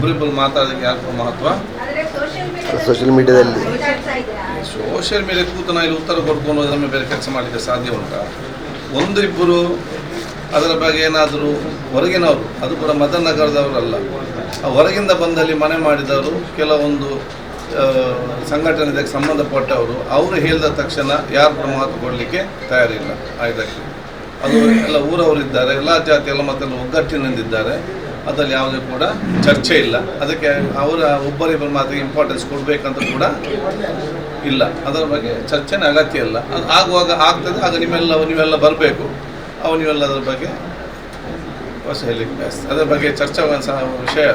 ಒಬ್ಬರಿಬ್ಬರು ಮಾತಾಡೋದಕ್ಕೆ ಯಾಕೆ ಮಹತ್ವ? ಸೋಷಿಯಲ್ ಮೀಡಿಯಾದಲ್ಲಿ ಸೋಷಿಯಲ್ ಮೀಡಿಯಾ ಕೂತು ನಾವು ಇಲ್ಲಿ ಉತ್ತರ ಕೊಡ್ಕೊಂಡು ಹೋದ್ರೆ ನಮಗೆ ಬೇರೆ ಕೆಲಸ ಮಾಡಲಿಕ್ಕೆ ಸಾಧ್ಯ ಉಂಟಾ? ಒಂದು ಇಬ್ಬರು ಅದರ ಬಗ್ಗೆ ಏನಾದರೂ ಹೊರಗಿನವರು, ಅದು ಕೂಡ ಮದನ್ ನಗರದವರಲ್ಲ, ಹೊರಗಿಂದ ಬಂದಲ್ಲಿ ಮನೆ ಮಾಡಿದವರು, ಕೆಲವೊಂದು ಸಂಘಟನೆಗೆ ಸಂಬಂಧಪಟ್ಟವರು, ಅವರು ಹೇಳಿದ ತಕ್ಷಣ ಯಾರು ಕೂಡ ಮಹತ್ವ ಕೊಡಲಿಕ್ಕೆ ತಯಾರಿಲ್ಲ. ಇದಕ್ಕೆ ಅದು ಎಲ್ಲ ಊರವರಿದ್ದಾರೆ, ಎಲ್ಲ ಜಾತಿ ಎಲ್ಲ ಮತ್ತೆಲ್ಲ ಒಗ್ಗಟ್ಟಿನಿಂದಿದ್ದಾರೆ. ಅದರಲ್ಲಿ ಯಾವುದೇ ಕೂಡ ಚರ್ಚೆ ಇಲ್ಲ. ಅದಕ್ಕೆ ಅವರ ಒಬ್ಬರಿಬ್ಬರು ಮಾತಿಗೆ ಇಂಪಾರ್ಟೆನ್ಸ್ ಕೊಡಬೇಕಂತ ಕೂಡ ಇಲ್ಲ. ಅದರ ಬಗ್ಗೆ ಚರ್ಚೆನೇ ಅಗತ್ಯ ಇಲ್ಲ. ಅದು ಆಗುವಾಗ ಆಗ್ತದೆ, ಆಗ ನೀವೆಲ್ಲ ಬರಬೇಕು. ನೀವೆಲ್ಲ ಅದರ ಬಗ್ಗೆ ಹೇಳಲಿಕ್ಕೆ ಬಯಸ್ತದೆ. ಅದರ ಬಗ್ಗೆ ಚರ್ಚೆ ವಿಷಯ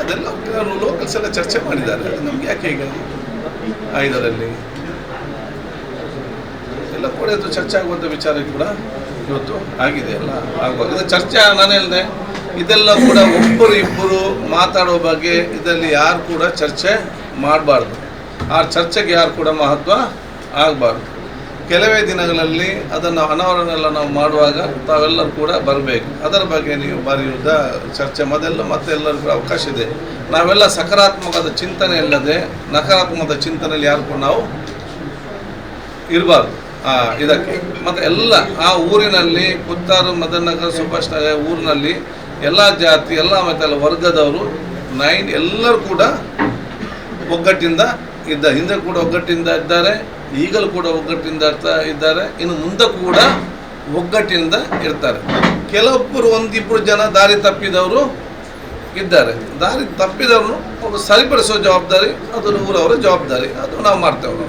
ಅದೆಲ್ಲ ಲೋಕಲ್ಸ್ ಎಲ್ಲ ಚರ್ಚೆ ಮಾಡಿದ್ದಾರೆ. ಅದು ನಮ್ಗೆ ಯಾಕೆ ಈಗ ಇದರಲ್ಲಿ ಎಲ್ಲ ಕೂಡ ಇದು ಚರ್ಚೆ ಆಗುವಂಥ ವಿಚಾರ ಕೂಡ ಇವತ್ತು ಆಗಿದೆ. ಎಲ್ಲ ಆಗುವಾಗ ಇದು ಚರ್ಚೆ ನಾನು ಹೇಳಿದೆ, ಇದೆಲ್ಲ ಕೂಡ ಒಬ್ಬರು ಇಬ್ಬರು ಮಾತಾಡೋ ಬಗ್ಗೆ ಇದರಲ್ಲಿ ಯಾರು ಕೂಡ ಚರ್ಚೆ ಮಾಡಬಾರ್ದು. ಆ ಚರ್ಚೆಗೆ ಯಾರು ಕೂಡ ಮಹತ್ವ ಆಗಬಾರ್ದು. ಕೆಲವೇ ದಿನಗಳಲ್ಲಿ ಅದನ್ನು ಅನಾವರಣೆಲ್ಲ ನಾವು ಮಾಡುವಾಗ ತಾವೆಲ್ಲರೂ ಕೂಡ ಬರಬೇಕು. ಅದರ ಬಗ್ಗೆ ನೀವು ಬರೆಯುವುದ ಚರ್ಚೆ ಮತ್ತೆಲ್ಲರೂ ಕೂಡ ಅವಕಾಶ ಇದೆ. ನಾವೆಲ್ಲ ಸಕಾರಾತ್ಮಕದ ಚಿಂತನೆ ಇಲ್ಲದೆ ನಕಾರಾತ್ಮಕದ ಚಿಂತನೆಯಲ್ಲಿ ಯಾರು ಕೂಡ ನಾವು ಇರಬಾರ್ದು. ಇದಕ್ಕೆ ಮತ್ತು ಎಲ್ಲ ಆ ಊರಿನಲ್ಲಿ ಪುತ್ತಾರು, ಮದನ್ ನಗರ, ಸುಭಾಷ್ ನಗರ ಊರಿನಲ್ಲಿ ಎಲ್ಲ ಜಾತಿ ಎಲ್ಲ ಮತ್ತೆಲ್ಲ ವರ್ಗದವರು ಎಲ್ಲರೂ ಕೂಡ ಒಗ್ಗಟ್ಟಿಂದ ಹಿಂದೆ ಕೂಡ ಒಗ್ಗಟ್ಟಿಂದ ಇದ್ದಾರೆ, ಈಗಲೂ ಕೂಡ ಒಗ್ಗಟ್ಟಿಂದ ಇದ್ದಾರೆ, ಇನ್ನು ಮುಂದೆ ಕೂಡ ಒಗ್ಗಟ್ಟಿನಿಂದ ಇರ್ತಾರೆ. ಕೆಲವೊಬ್ಬರು ಒಂದಿಬ್ಬರು ಜನ ದಾರಿ ತಪ್ಪಿದವರು ಇದ್ದಾರೆ. ದಾರಿ ತಪ್ಪಿದವರು ಅವರು ಸರಿಪಡಿಸೋ ಜವಾಬ್ದಾರಿ ಅದು ಊರವರ ಜವಾಬ್ದಾರಿ, ಅದು ನಾವು ಮಾಡ್ತೇವೆ.